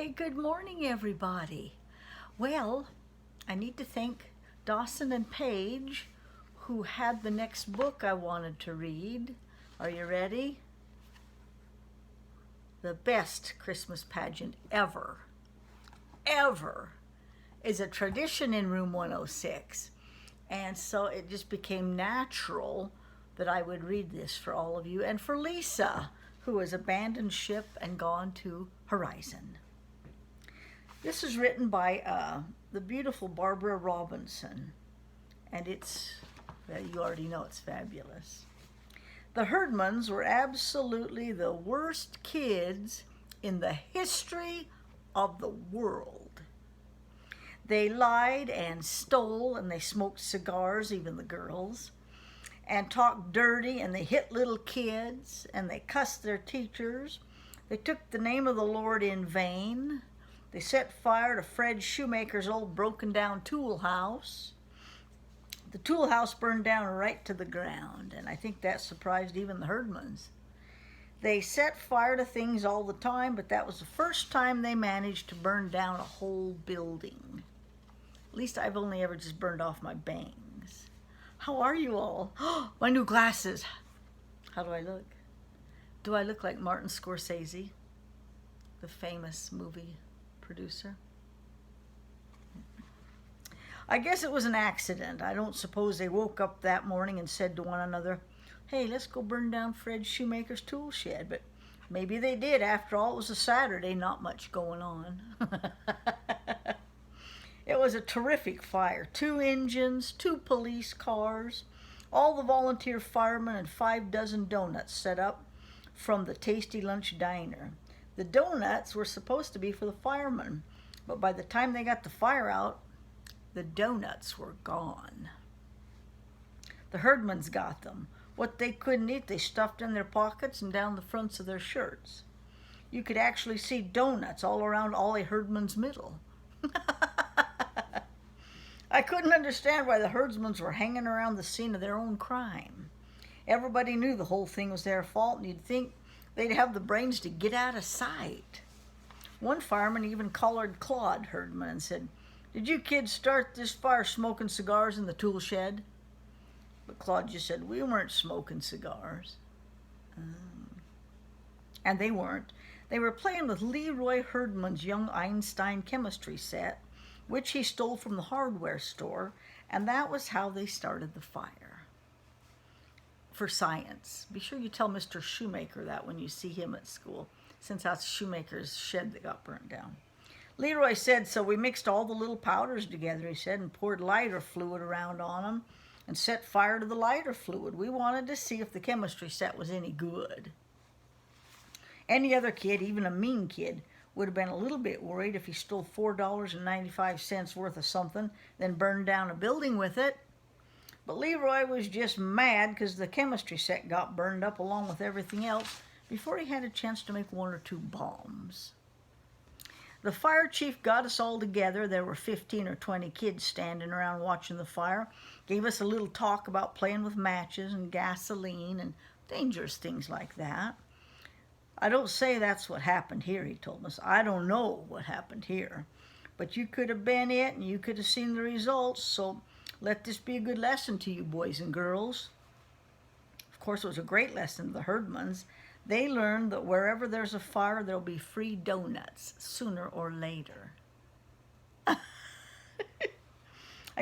Hey, good morning, everybody. Well, I need to thank Dawson and Paige, who had the next book I wanted to read. Are you ready? The best Christmas pageant ever, is a tradition in Room 106. And so it just became natural that I would read this for all of you and for Lisa, who has abandoned ship and gone to Horizon. This is written by the beautiful Barbara Robinson, and you already know it's fabulous. The Herdmans were absolutely the worst kids in the history of the world. They lied and stole, and they smoked cigars, even the girls, and talked dirty, and they hit little kids, and they cussed their teachers. They took the name of the Lord in vain. They set fire to Fred Shoemaker's old broken down tool house. The tool house burned down right to the ground, and I think that surprised even the Herdmans. They set fire to things all the time, but that was the first time they managed to burn down a whole building. At least I've only ever just burned off my bangs. How are you all? My new glasses. How do I look? Do I look like Martin Scorsese, the famous movie producer? I guess it was an accident. I don't suppose they woke up that morning and said to one another, "Hey, let's go burn down Fred Shoemaker's tool shed." But maybe they did. After all, it was a Saturday, not much going on. It was a terrific fire. 2 engines, 2 police cars, all the volunteer firemen, and 5 dozen donuts set up from the Tasty Lunch Diner. The donuts were supposed to be for the firemen, but by the time they got the fire out, the donuts were gone. The Herdmans got them. What they couldn't eat, they stuffed in their pockets and down the fronts of their shirts. You could actually see donuts all around Ollie Herdman's middle. I couldn't understand why the Herdsmans were hanging around the scene of their own crime. Everybody knew the whole thing was their fault, and you'd think they'd have the brains to get out of sight. One fireman even collared Claude Herdman and said, "Did you kids start this fire smoking cigars in the tool shed?" But Claude just said, "We weren't smoking cigars." And they weren't. They were playing with Leroy Herdman's young Einstein chemistry set, which he stole from the hardware store, and that was how they started the fire. For science. Be sure you tell Mr. Shoemaker that when you see him at school, since that's Shoemaker's shed that got burnt down. Leroy said, "So we mixed all the little powders together," he said, "and poured lighter fluid around on them and set fire to the lighter fluid. We wanted to see if the chemistry set was any good." Any other kid, even a mean kid, would have been a little bit worried if he stole $4.95 worth of something, then burned down a building with it. But Leroy was just mad because the chemistry set got burned up along with everything else before he had a chance to make 1 or 2 bombs. The fire chief got us all together. There were 15 or 20 kids standing around watching the fire. Gave us a little talk about playing with matches and gasoline and dangerous things like that. "I don't say that's what happened here," he told us. "I don't know what happened here. But you could have been it and you could have seen the results. So let this be a good lesson to you boys and girls." Of course, it was a great lesson to the Herdmans. They learned that wherever there's a fire, there'll be free donuts sooner or later. I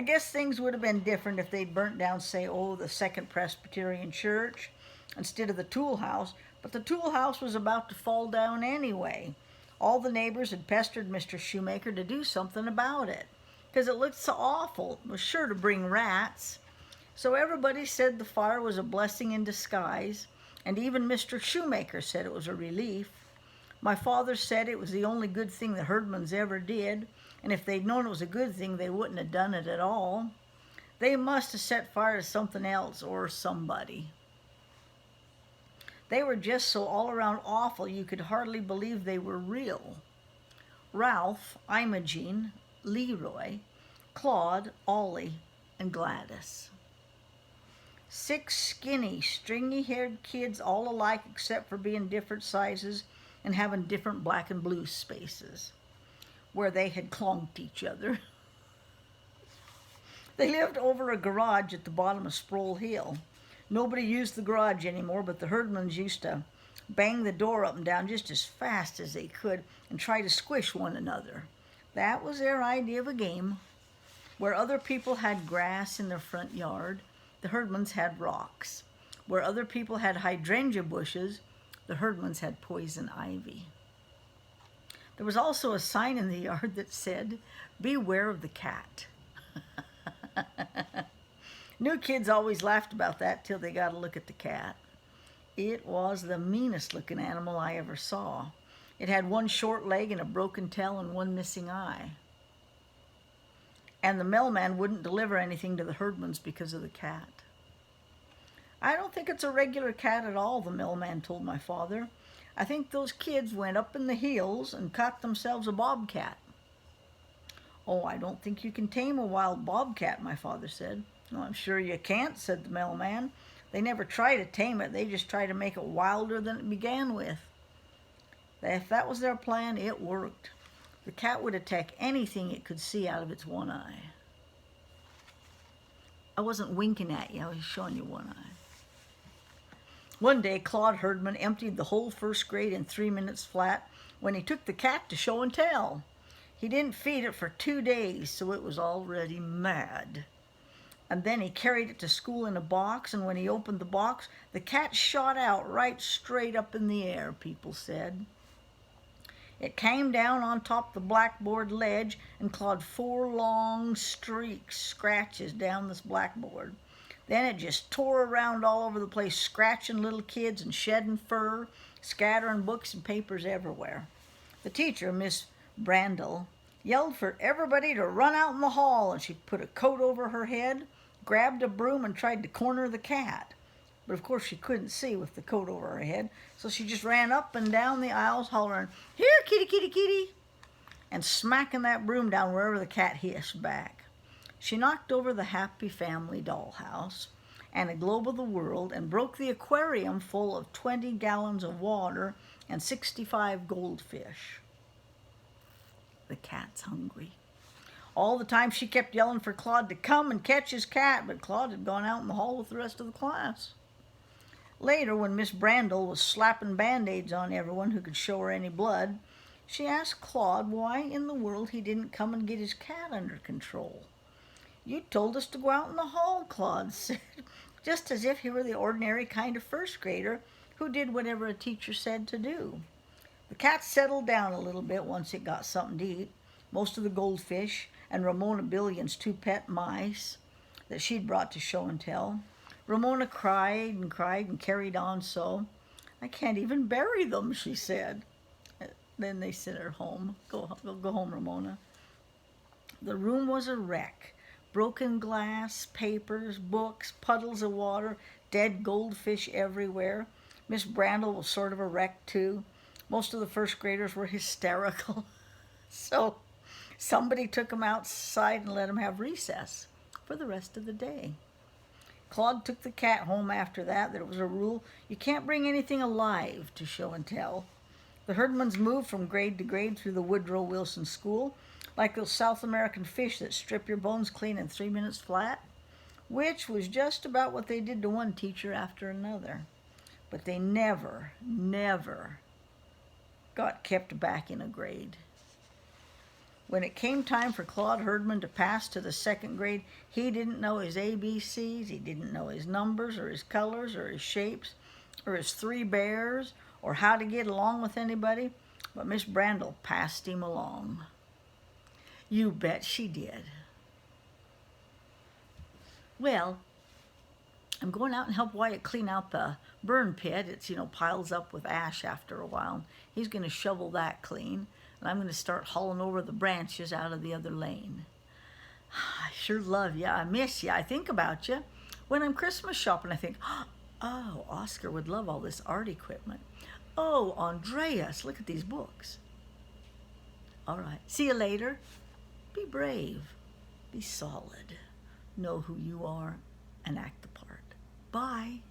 guess things would have been different if they'd burnt down, say, the Second Presbyterian Church instead of the tool house. But the tool house was about to fall down anyway. All the neighbors had pestered Mr. Shoemaker to do something about it because it looked so awful. It was sure to bring rats. So everybody said the fire was a blessing in disguise, and even Mr. Shoemaker said it was a relief. My father said it was the only good thing the Herdmans ever did, and if they'd known it was a good thing, they wouldn't have done it at all. They must have set fire to something else or somebody. They were just so all around awful you could hardly believe they were real. Ralph, Imogene, Leroy, Claude, Ollie, and Gladys. 6 skinny, stringy-haired kids, all alike except for being different sizes and having different black and blue spaces. where they had clonked each other. They lived over a garage at the bottom of Sproul Hill. Nobody used the garage anymore, but the Herdmans used to bang the door up and down just as fast as they could and try to squish one another. That was their idea of a game. Where other people had grass in their front yard, the Herdmans had rocks. Where other people had hydrangea bushes, the Herdmans had poison ivy. There was also a sign in the yard that said, "Beware of the cat." New kids always laughed about that till they got a look at the cat. It was the meanest looking animal I ever saw. It had one short leg and a broken tail and one missing eye. And the mailman wouldn't deliver anything to the Herdmans because of the cat. "I don't think it's a regular cat at all," the mailman told my father. "I think those kids went up in the hills and caught themselves a bobcat." "Oh, I don't think you can tame a wild bobcat," my father said. "Oh, I'm sure you can't," said the mailman. "They never try to tame it. They just try to make it wilder than it began with." If that was their plan, it worked. The cat would attack anything it could see out of its one eye. I wasn't winking at you. I was showing you one eye. One day, Claude Herdman emptied the whole first grade in 3 minutes flat when he took the cat to show and tell. He didn't feed it for 2 days, so it was already mad. And then he carried it to school in a box, and when he opened the box, the cat shot out right straight up in the air, people said. It came down on top of the blackboard ledge and clawed 4 long scratches down this blackboard. Then it just tore around all over the place, scratching little kids and shedding fur, scattering books and papers everywhere. The teacher, Miss Brandel, yelled for everybody to run out in the hall, and she put a coat over her head, grabbed a broom, and tried to corner the cat. But of course she couldn't see with the coat over her head, so she just ran up and down the aisles hollering, "Here, kitty, kitty, kitty," and smacking that broom down wherever the cat hissed back. She knocked over the Happy Family dollhouse and a globe of the world and broke the aquarium full of 20 gallons of water and 65 goldfish. The cat's hungry. All the time she kept yelling for Claude to come and catch his cat, but Claude had gone out in the hall with the rest of the class. Later, when Miss Brandel was slapping Band-Aids on everyone who could show her any blood, she asked Claude why in the world he didn't come and get his cat under control. "You told us to go out in the hall," Claude said, just as if he were the ordinary kind of first grader who did whatever a teacher said to do. The cat settled down a little bit once it got something to eat, most of the goldfish and Ramona Billion's 2 pet mice that she'd brought to show and tell. Ramona cried and carried on so. "I can't even bury them," she said. Then they sent her home. Go home, Ramona. The room was a wreck. Broken glass, papers, books, puddles of water, dead goldfish everywhere. Miss Brandel was sort of a wreck too. Most of the first graders were hysterical. So somebody took them outside and let them have recess for the rest of the day. Claude took the cat home after that. There was a rule: you can't bring anything alive to show and tell. The Herdmans moved from grade to grade through the Woodrow Wilson School, like those South American fish that strip your bones clean in 3 minutes flat, which was just about what they did to one teacher after another. But they never got kept back in a grade. When it came time for Claude Herdman to pass to the 2nd grade, he didn't know his ABCs, he didn't know his numbers or his colors or his shapes or his 3 bears or how to get along with anybody, but Miss Brandel passed him along. You bet she did. Well, I'm going out and help Wyatt clean out the burn pit. It's, piles up with ash after a while. He's going to shovel that clean. And I'm going to start hauling over the branches out of the other lane. I sure love you. I miss you. I think about you. When I'm Christmas shopping, I think, oh, Oscar would love all this art equipment. Oh, Andreas, look at these books. All right. See you later. Be brave. Be solid. Know who you are and act the part. Bye.